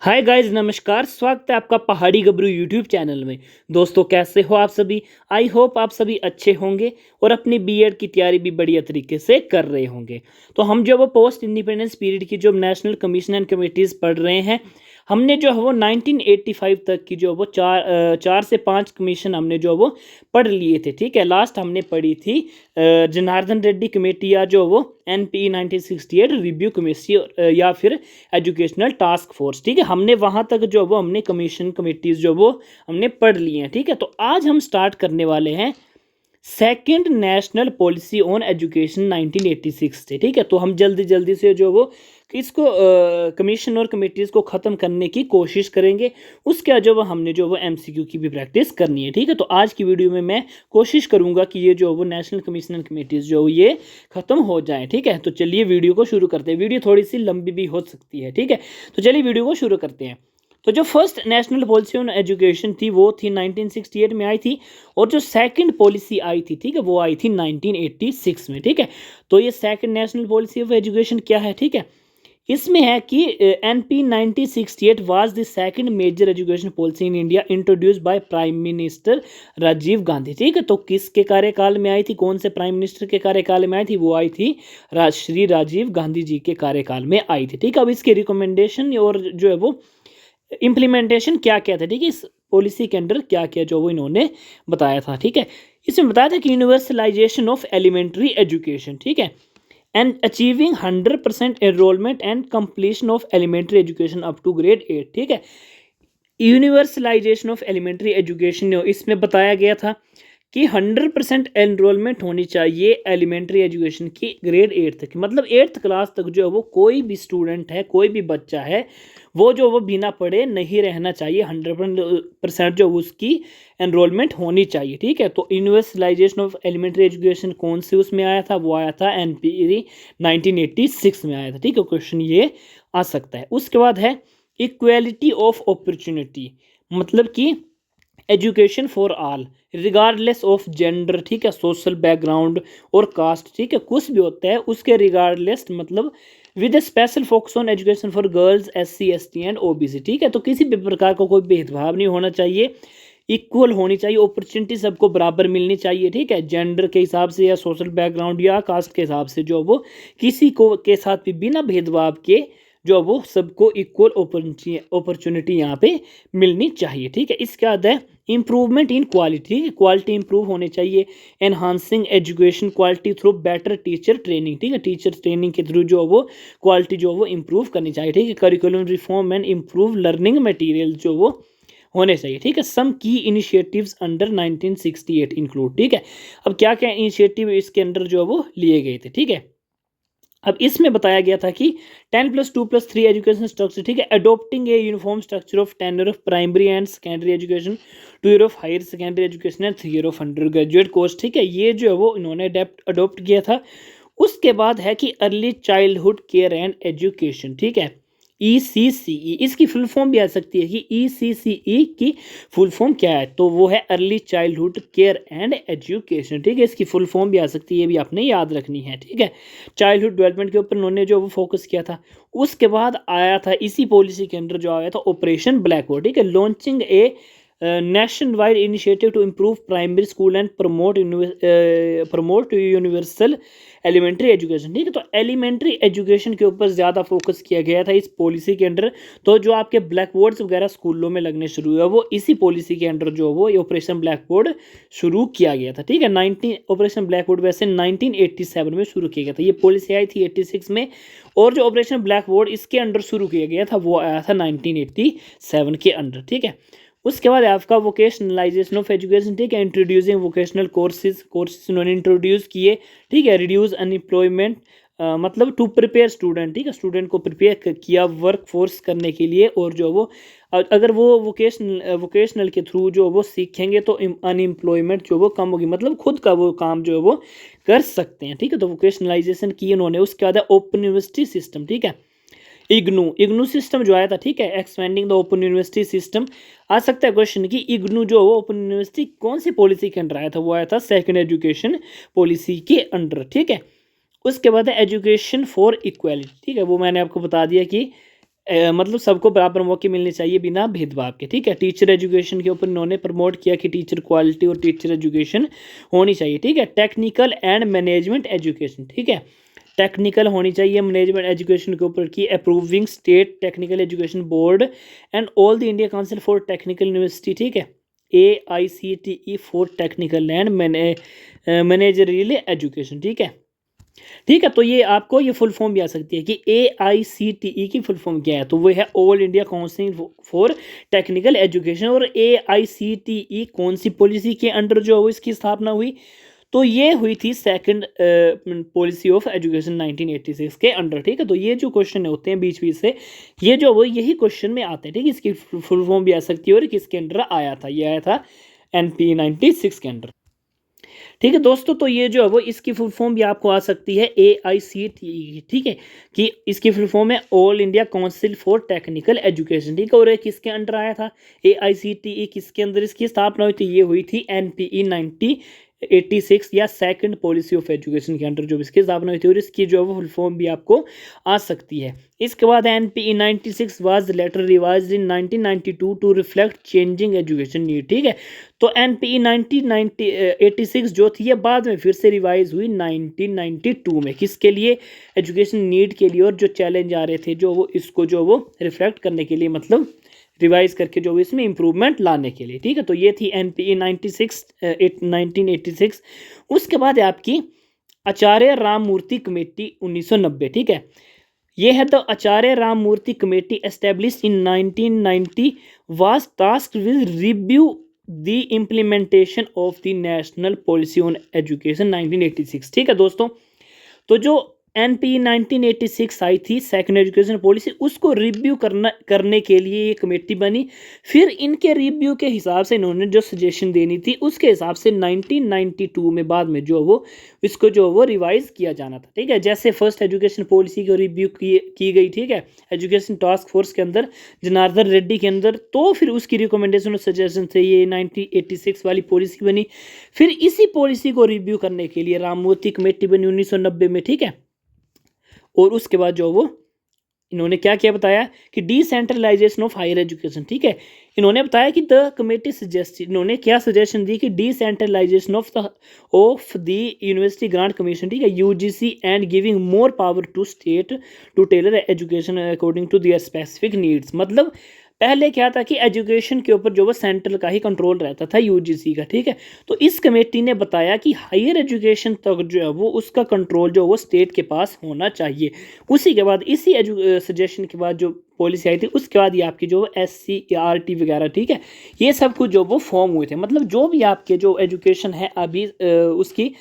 Hi guys, नमस्कार। स्वागत है आपका पहाड़ी गबरू यूट्यूब चैनल में। दोस्तों, कैसे हो आप सभी? आई होप आप सभी अच्छे होंगे और अपनी बीएड की तैयारी भी बढ़िया तरीके से कर रहे होंगे। तो हम जो वो पोस्ट इंडिपेंडेंस पीरियड की जो नेशनल कमीशन एंड कमेटीज़ पढ़ रहे हैं, हमने जो है वो 1985 तक की जो वो चार से पाँच कमीशन हमने जो वो पढ़ लिए थे। ठीक है, लास्ट हमने पढ़ी थी जनार्दन रेड्डी कमेटी या जो वो NPE 1968 रिव्यू कमेटी या फिर एजुकेशनल टास्क फोर्स। ठीक है, हमने वहाँ तक जो वो हमने कमीशन कमेटीज़ जो वो हमने पढ़ ली हैं। ठीक है, तो आज हम स्टार्ट करने वाले हैं second national policy on education 1986 से। ठीक है, तो हम जल्दी जल्दी से जो वो इसको कमीशन और कमेटीज़ को ख़त्म करने की कोशिश करेंगे। उसके बाद जो वो हमने जो वो MCQ की भी प्रैक्टिस करनी है। ठीक है, तो आज की वीडियो में मैं कोशिश करूंगा कि ये जो वो नेशनल कमीशन एंड कमेटीज़ जो ये ख़त्म हो जाए। ठीक है, तो चलिए वीडियो को शुरू करते हैं। वीडियो थोड़ी सी लंबी भी हो सकती है। ठीक है, तो चलिए वीडियो को शुरू करते हैं। तो जो first national policy on education थी वो थी 1968 में आई थी, और जो सेकंड पॉलिसी आई थी, ठीक है, वो आई थी 1986 में। ठीक है, तो ये second national policy of education क्या है? ठीक है, इसमें है कि NP 1968 was the second major education policy in India introduced by prime minister Rajiv Gandhi. ठीक है, तो किसके कार्यकाल में आई थी? कौन से प्राइम मिनिस्टर के कार्यकाल में आई थी? वो आई थी श्री राजीव गांधी जी के कार्यकाल में आई थी। ठीक है, अब इसके रिकमेंडेशन और जो है वो इम्प्लीमेंटेशन क्या क्या था, ठीक है, इस पॉलिसी के अंदर क्या क्या जो वो इन्होंने बताया था। ठीक है, इसमें बताया था कि यूनिवर्सलाइजेशन ऑफ एलिमेंट्री एजुकेशन, ठीक है, and achieving 100% enrolment and completion of elementary education up to grade 8। ठीक है, यूनिवर्सलाइजेशन ऑफ एलिमेंट्री एजुकेशन इसमें बताया गया था कि 100% एनरोलमेंट होनी चाहिए एलिमेंट्री एजुकेशन की ग्रेड 8 तक, मतलब 8th क्लास तक जो है वो कोई भी स्टूडेंट है, कोई भी बच्चा है, वो जो वो बिना पढ़े नहीं रहना चाहिए। 100% जो उसकी एनरोलमेंट होनी चाहिए। ठीक है, तो यूनिवर्सलाइजेशन ऑफ एलिमेंट्री एजुकेशन कौन से उसमें आया था? वो आया था NPE 1986 में आया था। ठीक है, क्वेश्चन ये आ सकता है। उसके बाद है इक्वेलिटी ऑफ अपॉर्चुनिटी, मतलब कि education for all regardless of gender, ठीक है, सोशल बैकग्राउंड और कास्ट। ठीक है, कुछ भी होता है उसके रिगार्डलेस, मतलब with A special focus on education for girls, SC ST and OBC। ठीक है, तो किसी भी प्रकार का कोई भेदभाव नहीं होना चाहिए, इक्वल होनी चाहिए, अपॉर्चुनिटी सबको बराबर मिलनी चाहिए। ठीक है, जेंडर के हिसाब से या सोशल बैकग्राउंड या कास्ट के हिसाब से जो वो किसी को के साथ भी बिना भेदभाव के जो वो सबको इक्वल अपॉर्चुनिटी यहाँ पे मिलनी चाहिए। ठीक है, इसके बाद है improvement in quality, quality improve होनी चाहिए, enhancing education quality through better teacher training. ठीक है, टीचर ट्रेनिंग के थ्रू जो वो क्वालिटी जो वो इम्प्रूव करनी चाहिए। ठीक है, curriculum reform and improve learning material जो वो होने चाहिए। ठीक है, सम की इनिशिएटिव्स अंडर 1968 इंक्लूड। ठीक है, अब क्या क्या इनिशिएटिव इसके अंदर जो वो लिए गए थे। ठीक है, अब इसमें बताया गया था कि 10+2+3 एजुकेशन स्ट्रक्चर, ठीक है, adopting a uniform structure of 10 year of primary and secondary education, 2 year of higher secondary education and 3 year of under graduate course. ठीक है, ये जो है वो इन्होंने अडोप्ट किया था। उसके बाद है कि early childhood care and education, ठीक है, ECCE, इसकी फुल फॉर्म भी आ सकती है कि ECCE की फुल फॉर्म क्या है, तो वो है early childhood care and education. ठीक है, इसकी फुल फॉर्म भी आ सकती है, ये भी आपने याद रखनी है। ठीक है, चाइल्डहुड डेवलपमेंट के ऊपर उन्होंने जो वो फोकस किया था। उसके बाद आया था इसी पॉलिसी के अंदर जो आया था ऑपरेशन ब्लैकबोर्ड। ठीक है, launching a nationwide initiative to improve primary school and promote universal elementary education. ठीक है, तो एलिमेंट्री एजुकेशन के ऊपर ज़्यादा फोकस किया गया था इस पॉलिसी के अंडर। तो जो आपके ब्लैक बोर्ड्स वगैरह स्कूलों में लगने शुरू हुआ वो इसी पॉलिसी के अंडर जो वो ऑपरेशन ब्लैक बोर्ड शुरू किया गया था। ठीक है, ऑपरेशन ब्लैक बोर्ड वैसे 1987 में शुरू किया गया था। ये पॉलिसी आई थी 86 में, और जो ऑपरेशन ब्लैक बोर्ड इसके अंडर शुरू किया गया था वो आया था 1987 के अंडर। ठीक है, उसके बाद आपका वोकेशनलाइजेशन ऑफ एजुकेशन। ठीक है, इंट्रोड्यूसिंग वोकेशनल कोर्सेज उन्होंने इंट्रोड्यूस किए। ठीक है, रिड्यूस अनएम्प्लॉयमेंट, मतलब टू प्रिपेयर स्टूडेंट। ठीक है, स्टूडेंट को प्रिपेयर किया वर्क फोर्स करने के लिए, और जो वो अगर वो वोकेशनल के थ्रू जो वो सीखेंगे तो अनएम्प्लॉयमेंट जो वो कम होगी, मतलब खुद का वो काम जो है वो कर सकते हैं। ठीक है, तो वोकेशनलाइजेशन की उन्होंने। उसके बाद ओपन यूनिवर्सिटी सिस्टम। ठीक है, इग्नू सिस्टम जो आया था। ठीक है, expanding the open university system. आ सकता है क्वेश्चन कि इग्नू जो ओपन यूनिवर्सिटी कौन सी पॉलिसी के अंडर आया था? वो आया था सेकंड एजुकेशन पॉलिसी के अंडर। ठीक है, उसके बाद है एजुकेशन फॉर इक्वालिटी। ठीक है, वो मैंने आपको बता दिया कि मतलब सबको बराबर मौके मिलने चाहिए बिना भेदभाव के, ठीक है। टीचर एजुकेशन के ऊपर इन्होंने प्रमोट किया कि टीचर क्वालिटी और टीचर एजुकेशन होनी चाहिए, ठीक है। टेक्निकल एंड मैनेजमेंट एजुकेशन, ठीक है, टेक्निकल होनी चाहिए मैनेजमेंट एजुकेशन के ऊपर की approving state technical education board and all the India council for technical university, ठीक है, AICTE for technical and managerial education, ठीक है, ठीक है। तो ये आपको ये फुल फॉर्म भी आ सकती है कि AICTE की फुल फॉर्म क्या है, तो वो है all India council for technical education. और AICTE कौन सी पॉलिसी के अंडर जो है वो इसकी स्थापना हुई, तो ये हुई थी सेकंड पॉलिसी ऑफ एजुकेशन 1986 के अंडर, ठीक है। तो ये जो क्वेश्चन होते हैं बीच बीच से, ये जो वो यही क्वेश्चन में आते हैं, ठीक है। इसकी फुल फॉर्म भी आ सकती है और किसके अंडर आया था, ये आया था NPE 96 के अंडर, ठीक है दोस्तों। तो ये जो है वो इसकी फुल फॉर्म भी आपको आ सकती है AICTE, ठीक है, कि इसकी फुल फॉर्म है all India council for technical education, ठीक है। और ये किसके अंडर आया था AICTE, किसके अंदर इसकी स्थापना हुई थी, ये हुई थी NPE 1986 या सेकंड पॉलिसी ऑफ एजुकेशन के अंडर जो इसकी स्थापना हुई थी, और इसकी जो है वो फुल फॉर्म भी आपको आ सकती है। इसके बाद NPE 96 was later revised in 1992 to reflect changing education need, ठीक है। तो NPE 1986 जो थी ये बाद में फिर से रिवाइज हुई 1992 में, किसके लिए, एजुकेशन नीड के लिए, और जो चैलेंज आ रहे थे जो वो इसको जो वो रिफ्लेक्ट करने के लिए, मतलब रिवाइज करके जो इसमें इंप्रूवमेंट लाने के लिए, ठीक है। तो ये थी NPE 1986। उसके बाद है आपकी आचार्य राममूर्ति कमेटी 1990, ठीक है। ये है the Acharya Ramamurti committee established in 1990 was tasked with review the implementation of the national policy on education 1986, ठीक है दोस्तों। तो जो NPE 1986 आई थी सेकंड एजुकेशन पॉलिसी, उसको रिव्यू करने के लिए ये कमेटी बनी। फिर इनके रिव्यू के हिसाब से इन्होंने जो सजेशन देनी थी उसके हिसाब से 1992 में बाद में जो वो इसको जो वो रिवाइज किया जाना था, ठीक है। जैसे फर्स्ट एजुकेशन पॉलिसी को रिव्यू की गई, ठीक है, एजुकेशन टास्क फोर्स के अंदर जनार्दन रेड्डी के अंदर, तो फिर उसकी रिकमेंडेशन और सजेशन से ये 1986 वाली पॉलिसी बनी। फिर इसी पॉलिसी को रिव्यू करने के लिए राममूर्ति कमेटी बनी 1990 में, ठीक है। और उसके बाद जो वो इन्होंने क्या क्या बताया कि डिसेंट्रलाइजेशन ऑफ हायर एजुकेशन, ठीक है। इन्होंने बताया कि द कमेटी सजेस्ट, इन्होंने क्या सजेशन दी कि decentralization of the university grant commission, ठीक है, UGC, and giving more power to state to tailor education according to their specific needs. मतलब पहले क्या था कि एजुकेशन के ऊपर जो वो सेंट्रल का ही कंट्रोल रहता था, UGC का, ठीक है। तो इस कमेटी ने बताया कि हायर एजुकेशन तक जो है वो उसका कंट्रोल जो वो स्टेट के पास होना चाहिए। उसी के बाद इसी सजेशन के बाद जो पॉलिसी आई थी उसके बाद ये आपकी जो SCERT वगैरह, ठीक है, ये सब कुछ जो वो फॉर्म हुए थे। मतलब जो भी आपके जो एजुकेशन है अभी उसकी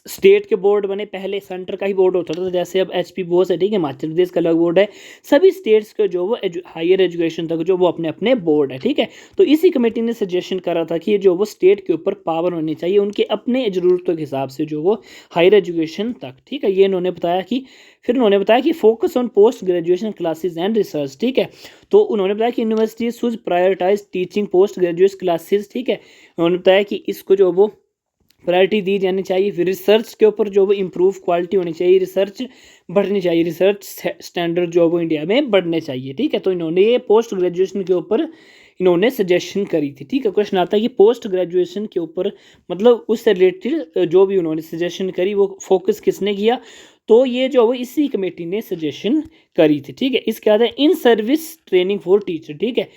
स्टेट के बोर्ड बने, पहले सेंटर का ही बोर्ड होता था, जैसे अब HP बोर्ड है, ठीक है, हिमाचल प्रदेश का अलग बोर्ड है, सभी स्टेट्स के जो वो हायर एजुकेशन तक जो वो अपने अपने बोर्ड है, ठीक है। तो इसी कमेटी ने सजेशन करा था कि ये जो वो स्टेट के ऊपर पावर होनी चाहिए उनके अपने ज़रूरतों के हिसाब से जो वो हायर एजुकेशन तक, ठीक है। ये इन्होंने बताया कि फिर उन्होंने बताया कि focus on post graduation classes and research, ठीक है। तो उन्होंने बताया कि university should prioritize teaching post graduate classes, ठीक है। उन्होंने बताया कि इसको जो वो प्रायोरिटी दी जानी चाहिए। फिर रिसर्च के ऊपर जो वो इम्प्रूव क्वालिटी होनी चाहिए, रिसर्च बढ़नी चाहिए, रिसर्च स्टैंडर्ड जो वो इंडिया में बढ़ने चाहिए, ठीक है। तो इन्होंने ये पोस्ट ग्रेजुएशन के ऊपर इन्होंने सजेशन करी थी, ठीक है। क्वेश्चन आता है कि पोस्ट ग्रेजुएशन के ऊपर मतलब उससे रिलेटेड जो भी उन्होंने सजेशन करी वो फोकस किसने किया, तो ये जो वो इसी कमेटी ने सजेशन करी थी, ठीक है। इसके बाद in service training for teacher, ठीक है,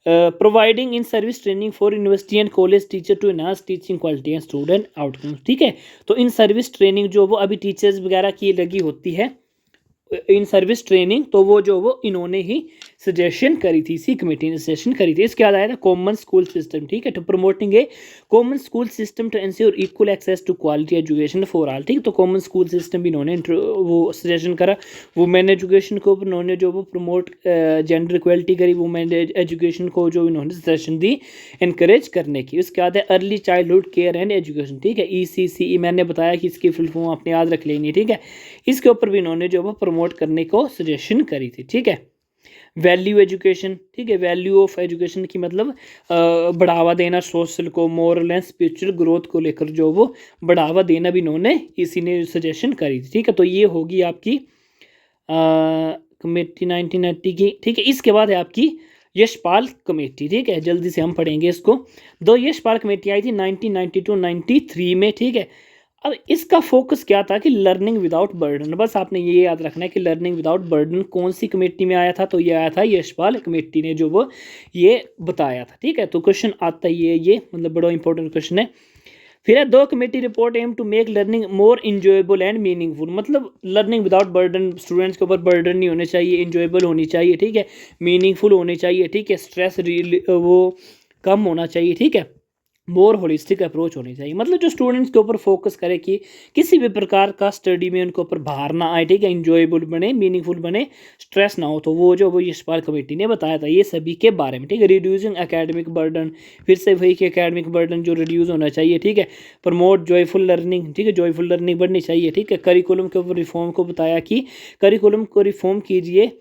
providing in service training for university and college teacher to enhance teaching quality and student outcomes, ठीक है। तो इन सर्विस ट्रेनिंग जो वो अभी टीचर्स वगैरह की लगी होती है इन सर्विस ट्रेनिंग, तो वो जो वो इन्होंने ही सजेशन करी थी, इसी कमेटी ने सजेशन करी थी। इसके बाद आया था कॉमन स्कूल सिस्टम, ठीक है, to promoting a common school system to ensure equal access to quality education for all, ठीक है। तो कॉमन स्कूल सिस्टम भी इन्होंने वो सजेशन करा। वुमेन एजुकेशन को इन्होंने जो वो प्रमोट जेंडर इक्वलिटी करी, वुमेन एजुकेशन को जो इन्होंने सजेशन दी इनकरेज करने की। उसके बाद है early childhood care and education, ठीक है, ECCE, मैंने बताया कि इसकी फुल फॉर्म आपने याद रख लेनी, ठीक है। इसके ऊपर भी इन्होंने जो वो प्रमोट करने को सजेशन करी थी, ठीक है। वैल्यू एजुकेशन, ठीक है, वैल्यू ऑफ एजुकेशन की मतलब बढ़ावा देना सोशल को, मोरल एंड स्पिरिचुअल ग्रोथ को लेकर जो वो बढ़ावा देना भी इन्होंने इसी ने सजेशन करी थी, ठीक है। तो ये होगी आपकी कमेटी 1990 की, ठीक है। इसके बाद है आपकी यशपाल कमेटी, ठीक है, जल्दी से हम पढ़ेंगे इसको। दो यशपाल कमेटी आई थी 1992-93 में, ठीक है। अब इसका फोकस क्या था कि लर्निंग विदाउट बर्डन, बस आपने ये याद रखना है कि लर्निंग विदाउट बर्डन कौन सी कमेटी में आया था, तो ये आया था यशपाल कमेटी ने जो वो ये बताया था, ठीक है। तो क्वेश्चन आता ही है ये, मतलब बड़ा इंपॉर्टेंट क्वेश्चन है। फिर है दो committee report aim to make learning more enjoyable and meaningful, मतलब लर्निंग विदाउट बर्डन, स्टूडेंट्स के ऊपर बर्डन नहीं होने चाहिए, इंजॉयबल होनी चाहिए, ठीक है, मीनिंगफुल होनी चाहिए, ठीक है, स्ट्रेस वो कम होना चाहिए, ठीक है, मोर होलिस्टिक अप्रोच होनी चाहिए, मतलब जो स्टूडेंट्स के ऊपर फोकस करे कि किसी भी प्रकार का स्टडी में उनके ऊपर बाहर ना आए, ठीक है, इंजॉयबल बने, मीनिंगफुल बने, स्ट्रेस ना हो। तो वो जो वो यशपाल कमेटी ने बताया था ये सभी के बारे में, ठीक है। रिड्यूसिंग एकेडमिक बर्डन, फिर से वही कि एकेडमिक बर्डन जो रिड्यूस होना चाहिए, ठीक है। प्रमोट जॉयफुल लर्निंग, ठीक है, जॉयफुल लर्निंग बढ़नी चाहिए, ठीक है। करिकुलम के ऊपर रिफॉर्म को बताया कि करिकुलम को रिफॉर्म कीजिए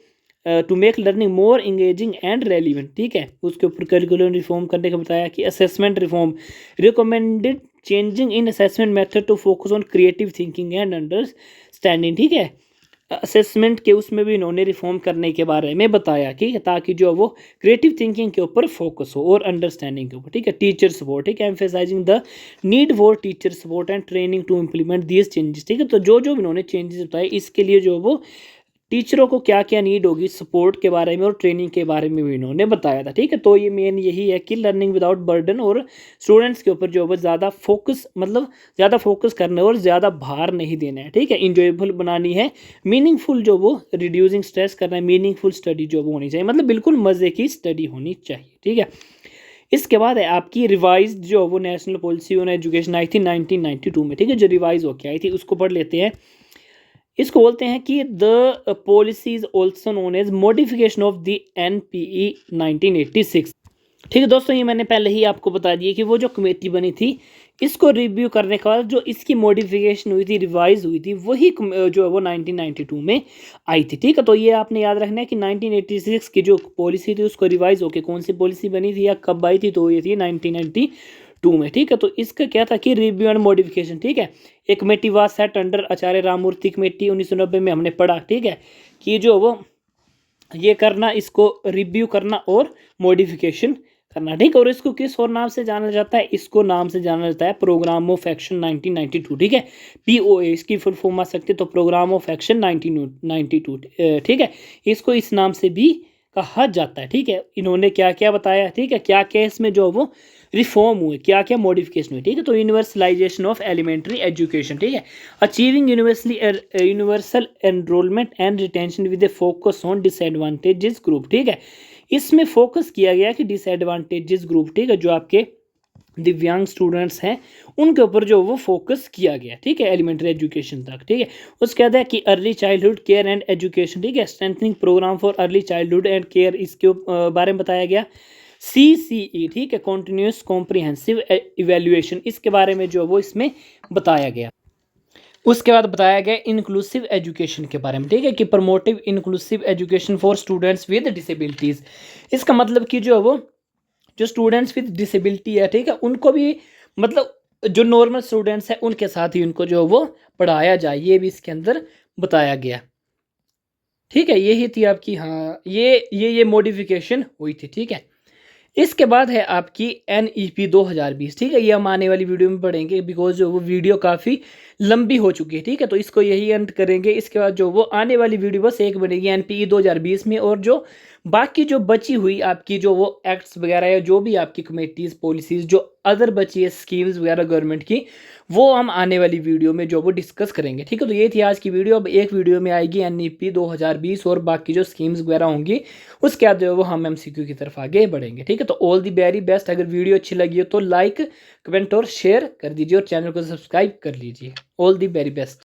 to make learning more engaging and relevant, ठीक है। उसके ऊपर करिकुलम रिफॉर्म करने का बताया कि assessment reform recommended changing in assessment method to focus on creative thinking and understanding, ठीक है। असेसमेंट के उसमें भी इन्होंने रिफॉर्म करने के बारे में बताया कि ताकि जो वो क्रिएटिव थिंकिंग के ऊपर फोकस हो और अंडरस्टैंडिंग के ऊपर, ठीक है। टीचर सपोर्ट, ठीक है, emphasizing the need for teacher support and training to implement these changes, ठीक है। तो जो जो इन्होंने चेंजेस बताए इसके लिए जो वो टीचरों को क्या क्या नीड होगी सपोर्ट के बारे में और ट्रेनिंग के बारे में भी इन्होंने बताया था, ठीक है। तो ये मेन यही है कि लर्निंग विदाउट बर्डन और स्टूडेंट्स के ऊपर जो है ज़्यादा फोकस, मतलब ज़्यादा फोकस करना है और ज़्यादा भार नहीं देना है, ठीक है। इंजॉयबल बनानी है, मीनिंगफुल जो वो रिड्यूसिंग स्ट्रेस करना है, मीनिंगफुल स्टडी जो वो होनी चाहिए, मतलब बिल्कुल मज़े की स्टडी होनी चाहिए, ठीक है। इसके बाद है आपकी रिवाइज जो वो national policy on education I थी 1992 में, ठीक है, जो रिवाइज होके आई थी उसको पढ़ लेते हैं। इसको बोलते हैं कि the policy is also known as modification of the NPE 1986, ठीक है दोस्तों। ये मैंने पहले ही आपको बता दिया कि वो जो कमेटी बनी थी इसको रिव्यू करने के बाद जो इसकी मॉडिफिकेशन हुई थी, रिवाइज हुई थी, वही जो है वो 1992 में आई थी, ठीक है। तो ये आपने याद रखना है कि 1986 की जो पॉलिसी थी उसको रिवाइज होके कौन सी पॉलिसी बनी थी या कब आई थी, तो ये थी 1992 में, ठीक है। तो इसका क्या था कि रिव्यू एंड मॉडिफिकेशन, ठीक है। एक committee was set under Acharya Ramamurti committee, 1990 में हमने पढ़ा, ठीक है, कि जो वो ये करना, इसको रिव्यू करना और मॉडिफिकेशन करना, ठीक है। और इसको किस और नाम से जाना जाता है, इसको नाम से जाना जाता है प्रोग्राम ऑफ एक्शन 1992, ठीक है। POA इसकी फुल फॉर्म आ सकती है, तो प्रोग्राम ऑफ एक्शन 1992, ठीक है। इसको इस नाम से भी कहा जाता है, ठीक है। इन्होंने क्या क्या बताया, ठीक है, क्या क्या इसमें जो वो रिफॉर्म हुए, क्या क्या मॉडिफिकेशन हुई, ठीक है। तो यूनिवर्सलाइजेशन ऑफ एलिमेंट्री एजुकेशन, ठीक है, achieving universal enrolment and retention with A focus on disadvantages group, ठीक है। इसमें फोकस किया गया कि डिसएडवांटेजेस ग्रुप, ठीक है, जो आपके दिव्यांग स्टूडेंट्स हैं उनके ऊपर जो वो फोकस किया गया, ठीक है, एलिमेंट्री एजुकेशन तक, ठीक है। उसके बाद है कि early childhood care and education, ठीक है, strengthening programme for early childhood and care, इसके बारे में बताया गया। CCE, ठीक है, कॉन्टिन्यूस कॉम्प्रिहेंसिव इवेल्युएशन, इसके बारे में जो वो इसमें बताया गया। उसके बाद बताया गया इंक्लूसिव एजुकेशन के बारे में, ठीक है, कि promotive inclusive education for students with disabilities, इसका मतलब कि जो वो जो स्टूडेंट्स विद डिसेबिलिटी है, ठीक है, उनको भी, मतलब जो नॉर्मल स्टूडेंट्स हैं उनके साथ ही उनको जो वो पढ़ाया जाए, ये भी इसके अंदर बताया गया, ठीक है। यही थी आपकी, हाँ, ये मॉडिफिकेशन हुई थी, ठीक है। इसके बाद है आपकी NEP 2020, ठीक है। ये हम आने वाली वीडियो में पढ़ेंगे बिकॉज जो वो वीडियो काफ़ी लंबी हो चुकी है, ठीक है। तो इसको यही अंत करेंगे। इसके बाद जो वो आने वाली वीडियो बस एक बनेगी NPE 2020 में, और जो बाकी जो बची हुई आपकी जो वो एक्ट्स वगैरह या जो भी आपकी कमेटीज़ पॉलिसीज़ जो अदर बची है स्कीम्स वगैरह गवर्नमेंट की, वो हम आने वाली वीडियो में जो वो डिस्कस करेंगे, ठीक है। तो ये थी आज की वीडियो। अब एक वीडियो में आएगी NEP 2020 और बाकी जो स्कीम्स वगैरह होंगी उसके बाद जो वो हम MCQ की तरफ आगे बढ़ेंगे, ठीक है। तो ऑल दी वेरी बेस्ट। अगर वीडियो अच्छी लगी हो तो लाइक, कमेंट और शेयर कर दीजिए और चैनल को सब्सक्राइब कर लीजिए। All the very best.